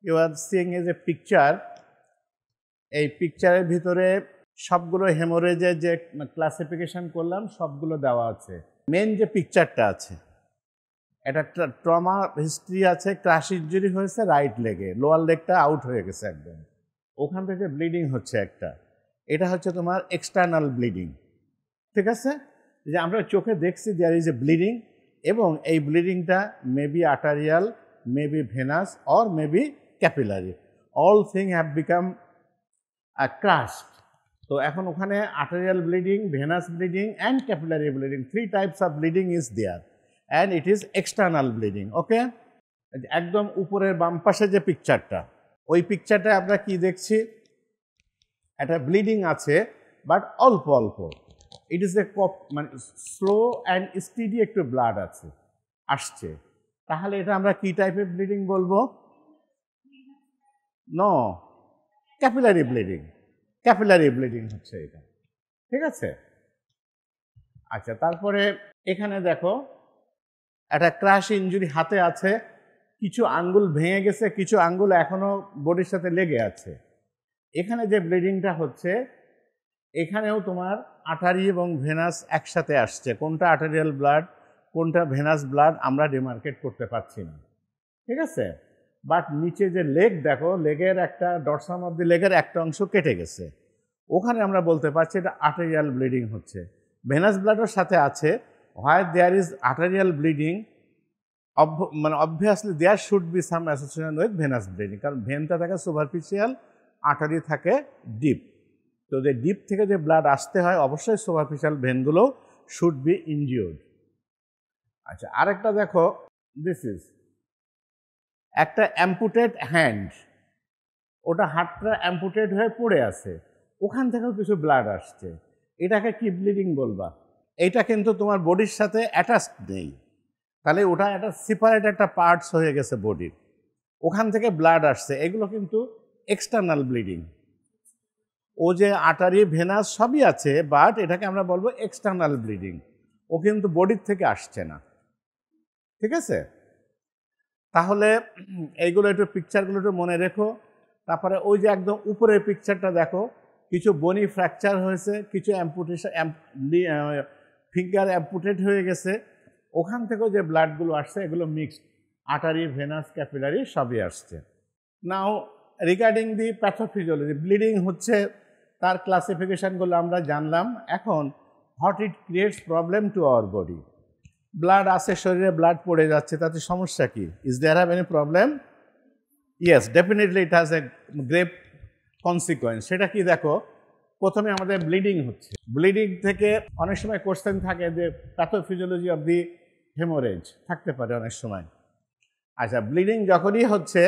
You are seeing as a picture. এই পিকচারের ভিতরে সবগুলো হেমোরেজের যে ক্লাসিফিকেশন করলাম সবগুলো দেওয়া আছে। মেন যে পিকচারটা আছে, এটা ট্রমা হিস্ট্রি আছে, ক্রাশ ইনজুরি হয়েছে রাইট লেগে, লোয়ার লেগটা আউট হয়ে গেছে একদম, ওখান থেকে ব্লিডিং হচ্ছে একটা, এটা হচ্ছে তোমার এক্সটার্নাল ব্লিডিং। ঠিক আছে, যে আমরা চোখে দেখছি দেয়ার ইজ এ ব্লিডিং, এবং এই ব্লিডিংটা maybe arterial, maybe venous, or maybe capillary, all thing have become crushed. তো এখন ওখানে arterial bleeding, venous bleeding and capillary bleeding, 3 types of bleeding is there, and it is external bleeding. Okay, একদম উপরের বাম পাশে যে পিকচারটা, ওই পিকচারটা আমরা কি দেখছি, একটা ব্লিডিং আছে বাট অল্প অল্প, ইট ইজ এ মানে স্লো অ্যান্ড স্টিডি একটু ব্লাড আসছে, তাহলে এটা আমরা কি টাইপের ব্লিডিং বলবো? No, capillary bleeding, capillary bleeding হচ্ছে এটা। ঠিক আছে, আচ্ছা, তারপরে এখানে দেখো একটা ক্রাশ ইনজুরি হাতে আছে, কিছু আঙ্গুল ভেঙে গেছে, কিছু আঙ্গুল এখনো বডির সাথে লেগে আছে। এখানে যে ব্লিডিংটা হচ্ছে, এখানেও তোমার আর্টারি এবং ভেনাস একসাথে আসছে, কোনটা আর্টারিয়াল ব্লাড কোনটা ভেনাস ব্লাড আমরা ডিমার্কেট করতে পারছি না। ঠিক আছে, বাট নিচে যে লেগ দেখো, লেগের একটা ডরসাম অফ দি লেগের একটা অংশ কেটে গেছে, ওখানে আমরা বলতে পারছি এটা আর্টারিয়াল ব্লিডিং হচ্ছে। ভেনাস ব্লাডের সাথে আছে, where there is arterial bleeding, মানে obviously there should be some association with venous bleeding, কারণ ভেনটা থাকে সুপারফিশিয়াল, আর্টারি থাকে ডিপ, তো যে ডিপ থেকে যে ব্লাড আসতে হয় অবশ্যই সুপারফিশিয়াল ভেনগুলো শুড বি ইনজিওর্ড। আচ্ছা, আরেকটা দেখো, দিস ইজ একটা অ্যাম্পুটেড হ্যান্ড, ওটা হাতটা অ্যাম্পুটেড হয়ে পড়ে আছে, ওখান থেকেও কিছু ব্লাড আসছে, এটাকে কি ব্লিডিং বলবা? এইটা কিন্তু তোমার বডির সাথে অ্যাটাচড নেই, তাহলে ওটা একটা সেপারেট একটা পার্টস হয়ে গেছে বডির, ওখান থেকে ব্লাড আসছে, এগুলো কিন্তু এক্সটার্নাল ব্লিডিং। ও যে আর্টারি ভেনাস সবই আছে, বাট এটাকে আমরা বলবো এক্সটার্নাল ব্লিডিং, ও কিন্তু বডির থেকে আসছে না। ঠিক আছে, তাহলে এইগুলো একটু পিকচারগুলো একটু মনে রেখো। তারপরে ওই যে একদম উপরের পিকচারটা দেখো, কিছু বনি ফ্র্যাকচার হয়েছে, কিছু অ্যাম্পুটেশন, ফিঙ্গার অ্যাম্পুটেড হয়ে গেছে, ওখান থেকেও যে ব্লাডগুলো আসছে এগুলো মিক্সড, আর্টারি ভেনাস ক্যাপিলারি সবই আসছে। Now regarding the pathophysiology, bleeding হচ্ছে তার ক্লাসিফিকেশানগুলো আমরা জানলাম। এখন what it creates problem to our body, blood আছে শরীরে, ব্লাড পড়ে যাচ্ছে, তাতে সমস্যা কি? Is there have any problem? Yes, definitely it has a grave consequence. সেটা কি দেখো, প্রথমে আমাদের ব্লিডিং হচ্ছে, ব্লিডিং থেকে অনেক সময় কোশ্চেন থাকে যে প্যাথোফিজিওলজি অফ দি হেমোরেজ থাকতে পারে অনেক সময়। আচ্ছা, ব্লিডিং যখনই হচ্ছে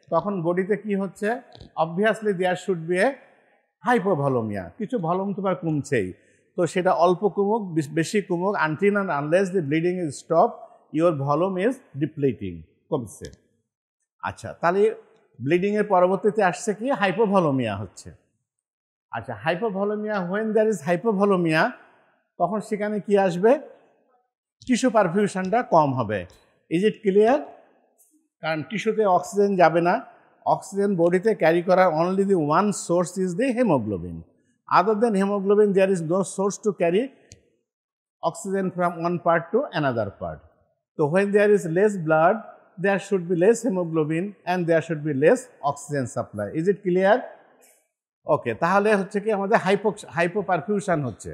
তখন বডিতে কি হচ্ছে? Obviously there should be a hypovolemia, কিছু ভলিউম তোমার কমছেই, তো সেটা অল্প কমুক বেশি কমুক, until and unless the bleeding is stop, your volume is depleting, কমছে। আচ্ছা, তাহলে ব্লিডিংয়ের পরবর্তীতে আসছে কি? হাইপোভলিউমিয়া হচ্ছে। আচ্ছা, hypovolaemia, when there is hypovolaemia, তখন সেখানে কি আসবে? টিস্যু পারফিউশনটা কম হবে। Is it clear? কারণ টিস্যুতে অক্সিজেন যাবে না, অক্সিজেন বডিতে ক্যারি করার only the one source is the haemoglobin, other than haemoglobin there is no source to carry oxygen from one part to another part. So when there is less blood, there should be less hemoglobin and there should be less oxygen supply. Is it clear? Okay, তাহলে হচ্ছে কি আমাদের hypoperfusion হচ্ছে।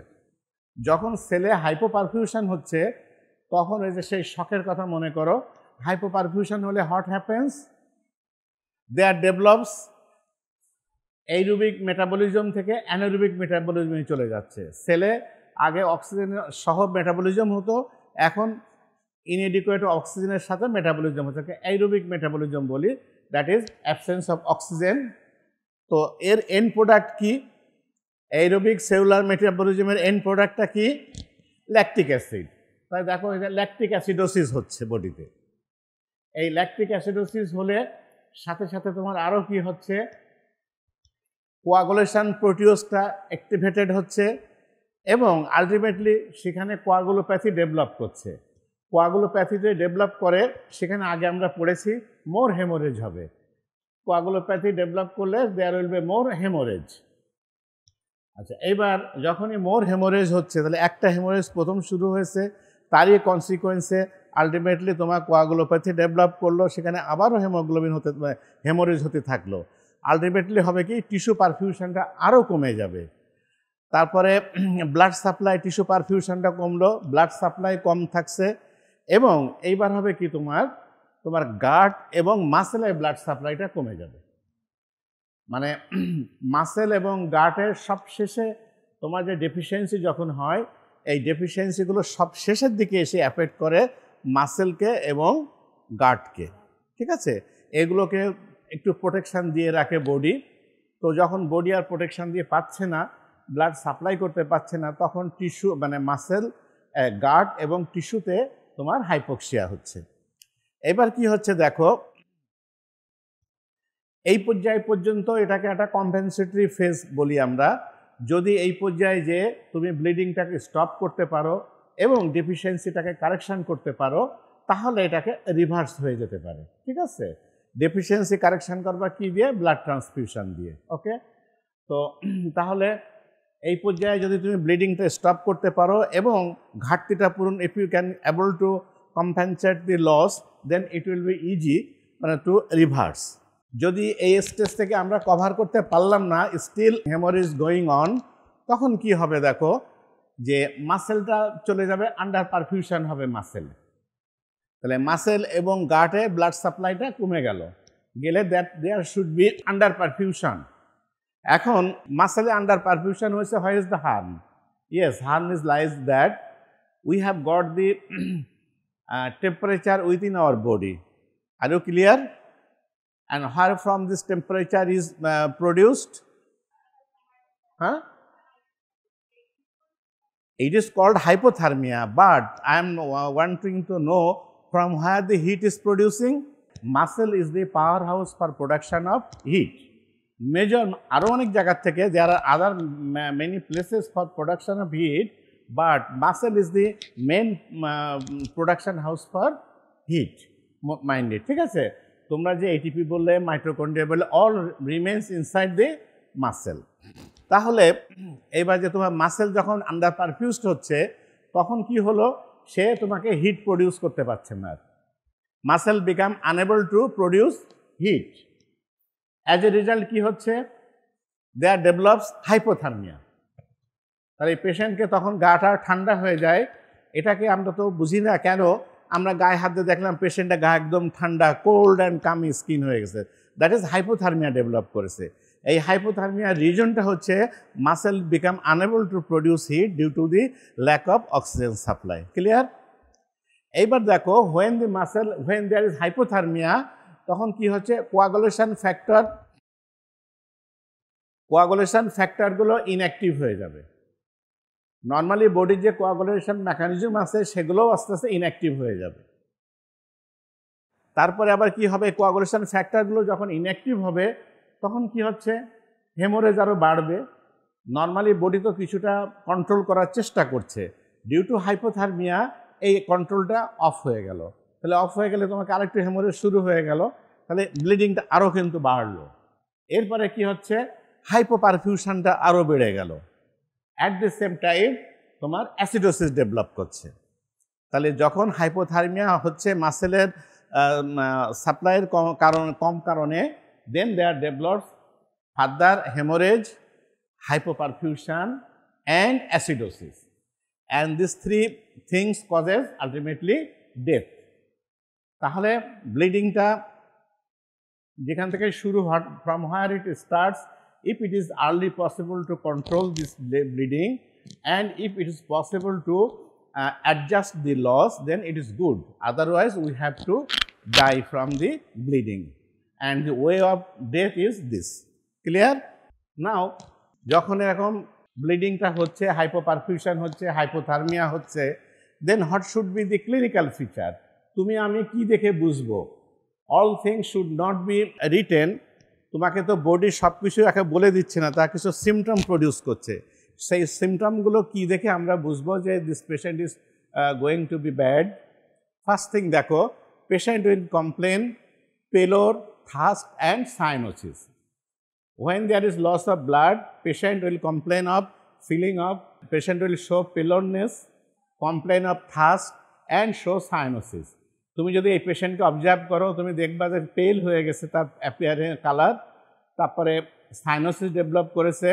যখন সেলে hypoperfusion হচ্ছে তখন এই যে সেই শকের কথা মনে করো, হাইপোপারফিউশন হলে what happens? There develops aerobic metabolism থেকে অ্যানারোবিক মেটাবলিজমে চলে যাচ্ছে। সেলে আগে অক্সিজেন সহ মেটাবলিজম হতো, এখন ইনএডিকুয়েট অক্সিজেনের সাথে মেটাবলিজম হচ্ছে, অ্যারোবিক মেটাবলিজম বলি, that is absence of oxygen. তো এর এন্ড প্রোডাক্ট কি? অ্যারোবিক সেলুলার মেটাবলিজমের এন্ড প্রোডাক্টটা কি? Lactic acid. তাই দেখো এটা ল্যাকটিক অ্যাসিডোসিস হচ্ছে বডিতে। এই ল্যাকটিক অ্যাসিডোসিস হলে সাথে সাথে তোমার আরও কি হচ্ছে? কোয়াগুলেশন প্রোটিওসটা অ্যাক্টিভেটেড হচ্ছে এবং আলটিমেটলি সেখানে কোয়াগুলোপ্যাথি ডেভেলপ করছে। কোয়াগুলোপ্যাথি যে ডেভেলপ করে সেখানে আগে আমরা পড়েছি মোর হেমোরেজ হবে। কোয়াগুলোপ্যাথি ডেভেলপ করলে there will be more haemorrhage. আচ্ছা, এইবার যখনই মোর হেমোরেজ হচ্ছে, তাহলে একটা হেমোরেজ প্রথম শুরু হয়েছে, তারই কনসিকোয়েন্সে আলটিমেটলি তোমার কোয়াগুলোপ্যাথি ডেভেলপ করলো, সেখানে আবারও হেমোরেজ হতে থাকলো। আলটিমেটলি হবে কি, টিস্যু পারফিউশনটা আরও কমে যাবে। তারপরে ব্লাড সাপ্লাই, টিস্যু পারফিউশনটা কমলো, ব্লাড সাপ্লাই কম থাকছে, এবং এইবার হবে কি তোমার গাট এবং মাসেলের ব্লাড সাপ্লাইটা কমে যাবে। মানে মাসেল এবং গাটের সব শেষে তোমার যে ডেফিসিয়েন্সি যখন হয়, এই ডেফিসিয়েন্সিগুলো সব শেষের দিকে এসে অ্যাফেক্ট করে মাসেলকে এবং গাটকে। ঠিক আছে, এগুলোকে একটু প্রোটেকশান দিয়ে রাখে বডি। তো যখন বডি আর প্রোটেকশান দিয়ে পাচ্ছে না, ব্লাড সাপ্লাই করতে পারছে না, তখন টিস্যু মানে মাসেল, গাট এবং টিস্যুতে তোমার হাইপোক্সিয়া হচ্ছে। এবার কি হচ্ছে দেখো, এই পর্যায় পর্যন্ত এটাকে একটা কম্পেনসেটরি ফেজ বলি আমরা। যদি এই পর্যায়ে যে তুমি ব্লিডিংটাকে স্টপ করতে পারো এবং ডেফিসিয়েন্সিটাকে কারেকশান করতে পারো, তাহলে এটাকে রিভার্স হয়ে যেতে পারে। ঠিক আছে, ডেফিসিয়েন্সি কারেকশান করবা কি দিয়ে? ব্লাড ট্রান্সফিউশন দিয়ে। ওকে, তো তাহলে এই পর্যায়ে যদি তুমি ব্লিডিংটা স্টপ করতে পারো এবং ঘাটতিটা পূরণ, if you can able to compensate the loss, then it will be easy মানে টু রিভার্স। যদি এই স্টেজ থেকে আমরা কভার করতে পারলাম না, স্টিল হেমোরেজ গোয়িং অন, তখন কি হবে দেখো, যে মাসেলটা চলে যাবে, আন্ডার পারফিউশন হবে মাসেল। তাহলে মাসেল এবং গাটে ব্লাড সাপ্লাইটা কমে গেলে that there should be under perfusion. এখন মাসেলে আন্ডার পারফিউশন হয়েছে, where is the harm? Yes, harm is lies that we have got the temperature within our body. Are you clear? And where from this temperature is produced? Huh? It is called hypothermia, but I am wanting to know from where the heat is producing. Muscle is the powerhouse for production of heat. Major আরো অনেক জায়গা থেকে, there are other many places for production of heat, but muscle is the main production house for heat. Mind it. ঠিক আছে, তোমরা যে ATP বললে, mitochondria বললে, অল রিমেন্স ইনসাইড দি মাসেল। তাহলে এবার যে তোমার মাসেল যখন আন্ডার পারফিউজড হচ্ছে, তখন কি হলো, সে তোমাকে হিট প্রডিউস করতে পারছে না। Muscle become unable to produce heat. As a result কি হচ্ছে, দেয়ার ডেভেলপস হাইপোথার্মিয়া। তাহলে এই পেশেন্টকে তখন গাটা ঠান্ডা হয়ে যায়। এটাকে আমরা তো বুঝি না কেন, আমরা গায়ে হাত দিয়ে দেখলাম পেশেন্টটা গা একদম ঠান্ডা, কোল্ড অ্যান্ড কামি স্কিন হয়ে গেছে, দ্যাট ইজ হাইপোথার্মিয়া ডেভেলপ করেছে। এই হাইপোথার্মিয়ার রিজনটা হচ্ছে muscle become unable to produce heat due to the lack of oxygen supply. Clear? এইবার দেখো, হোয়েন দেয়ার ইজ হাইপোথার্মিয়া, তখন কি হচ্ছে, কোয়াগুলেশন ফ্যাক্টরগুলো ইনঅ্যাক্টিভ হয়ে যাবে। নর্মালি বডির যে কোয়াগুলেশন মেকানিজম আছে, সেগুলোও আস্তে আস্তে ইনঅ্যাক্টিভ হয়ে যাবে। তারপরে আবার কি হবে, কোয়াগুলেশন ফ্যাক্টরগুলো যখন ইনঅ্যাক্টিভ হবে, তখন কি হচ্ছে, হেমোরেজ আরও বাড়বে। নর্মালি বডি তো কিছুটা কন্ট্রোল করার চেষ্টা করছে, ডিউ টু হাইপোথার্মিয়া এই কন্ট্রোলটা অফ হয়ে গেল। তাহলে অফ হয়ে গেলে তোমাকে আরেকটু হেমোরেজ শুরু হয়ে গেল, তাহলে ব্লিডিংটা আরও কিন্তু বাড়লো। এরপরে কি হচ্ছে, হাইপোপারফিউশনটা আরও বেড়ে গেল। অ্যাট দ্য সেম টাইম তোমার অ্যাসিডোসিস ডেভেলপ করছে। তাহলে যখন হাইপোথার্মিয়া হচ্ছে মাসেলের সাপ্লাইয়ের কম কারণে, then there develops further haemorrhage, hypoperfusion and acidosis, and these three things causes ultimately death. তাহলে ব্লিডিংটা যেখান থেকে শুরু হয়, from where it starts, if it is early possible to control this bleeding and if it is possible to adjust the loss, then it is good. Otherwise we have to die from the bleeding, and the way of death is this. Clear? Now যখন এরকম ব্লিডিংটা হচ্ছে, hypoperfusion হচ্ছে, hypothermia হচ্ছে, then what should be the clinical feature? তুমি আমি কি দেখে বুঝবো? All things should not be written. তোমাকে তো বডি সব কিছু একে বলে দিচ্ছে না, তা কিছু সিমটম প্রডিউস করছে। সেই সিমটমগুলো কি দেখে আমরা বুঝবো যে this patient is going to be bad? First thing দেখো, patient will complain pallor thirst and cyanosis. When there is loss of blood, patient will complain of feeling of, patient will show paleness, complain of thirst and show cyanosis. তুমি যদি এই পেশেন্টকে observe করো, তুমি দেখবা যে পেল হয়ে গেছে তার অ্যাপিয়ারেন্স কালার, তারপরে সাইনোসিস ডেভেলপ করেছে,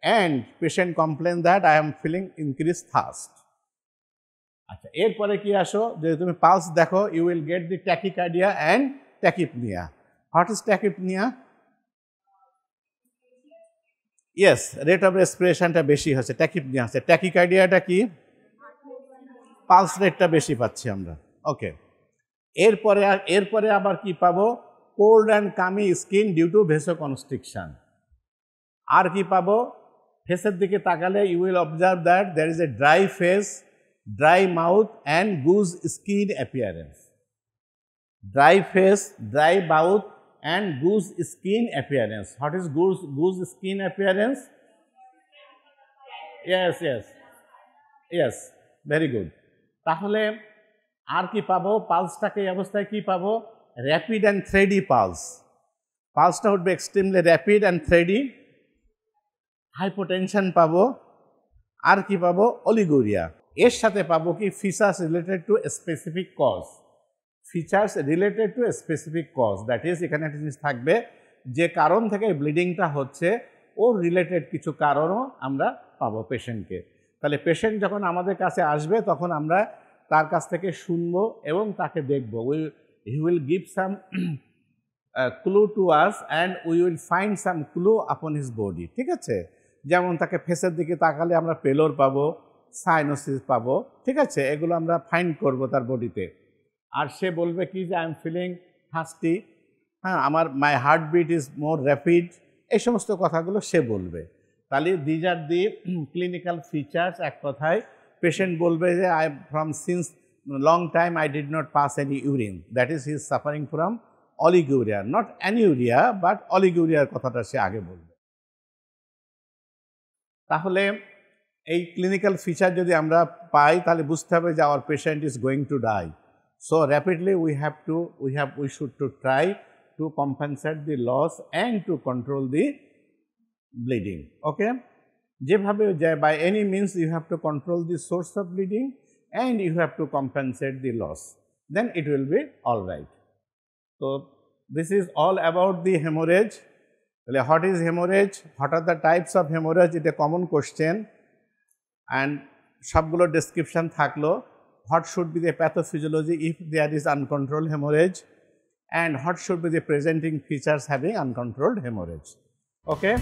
and patient complain that I am feeling increase thirst. আচ্ছা, এরপরে কি আসো, যদি তুমি পালস দেখো, you will get the tachycardia and tachypnoea. What is tachypnoea? Yes, rate of রেসপিরেশনটা বেশি হচ্ছে, ট্যাকিপনিয়া হচ্ছে। ট্যাকিকার্ডিয়াটা কি? পালস রেটটা বেশি পাচ্ছি আমরা। ওকে, এরপরে আবার কি পাবো? Cold and clammy skin due to vasoconstriction. আর কি পাবো? ফেসের দিকে তাকালে you will observe that there is a dry face, dry mouth and goose skin appearance. Dry face, dry mouth and goose skin appearance. What is goose skin appearance? Yes, very good. তাহলে আর কি পাবো? পালসটাকে এই অবস্থায় কি পাবো? Rapid and thready pulse. পালসটা উঠবে extremely rapid and thready. Hypotension পাবো। আর কি পাবো? অলিগুরিয়া। এর সাথে পাবো কি? Features related to specific cause. Features related to specific cause, that is এখানে একটা জিনিস থাকবে, যে কারণ থেকে ব্লিডিংটা হচ্ছে ওর রিলেটেড কিছু কারণও আমরা পাবো পেশেন্টকে। তাহলে পেশেন্ট যখন আমাদের কাছে আসবে তখন আমরা তার কাছ থেকে শুনবো এবং তাকে দেখবো। He will give some clue to us and we will find some clue upon his body. ঠিক আছে, যেমন তাকে ফেসের দিকে তাকালে আমরা পেলোর পাবো, সাইনোসিস পাবো। ঠিক আছে, এগুলো আমরা ফাইন্ড করব তার বডিতে। আর সে বলবে কি যে আই এম ফিলিং থার্স্টি, হ্যাঁ, আমার my heartbeat is more rapid, এই সমস্ত কথাগুলো সে বলবে। তাহলে these are the clinical features. এক কথায় পেশেন্ট বলবে যে I from since long time I did not pass any urine, that is he is suffering from oliguria, not anuria but অলিগুরিয়ার কথাটা সে আগে বলবে। তাহলে এই ক্লিনিক্যাল ফিচার যদি আমরা পাই তাহলে বুঝতে হবে যে our patient is going to die. So rapidly we should to try to compensate the loss and to control the bleeding. Okay, যেভাবে যায় by any means you have to control the source of bleeding and you have to compensate the loss, then it will be all right. তো this is all about the haemorrhage. তাহলে what is haemorrhage, what are the types of haemorrhage, এটা common question. And সবগুলো description থাকলো। What should be the pathophysiology if there is uncontrolled haemorrhage, and what should be the presenting features having uncontrolled haemorrhage. Okay.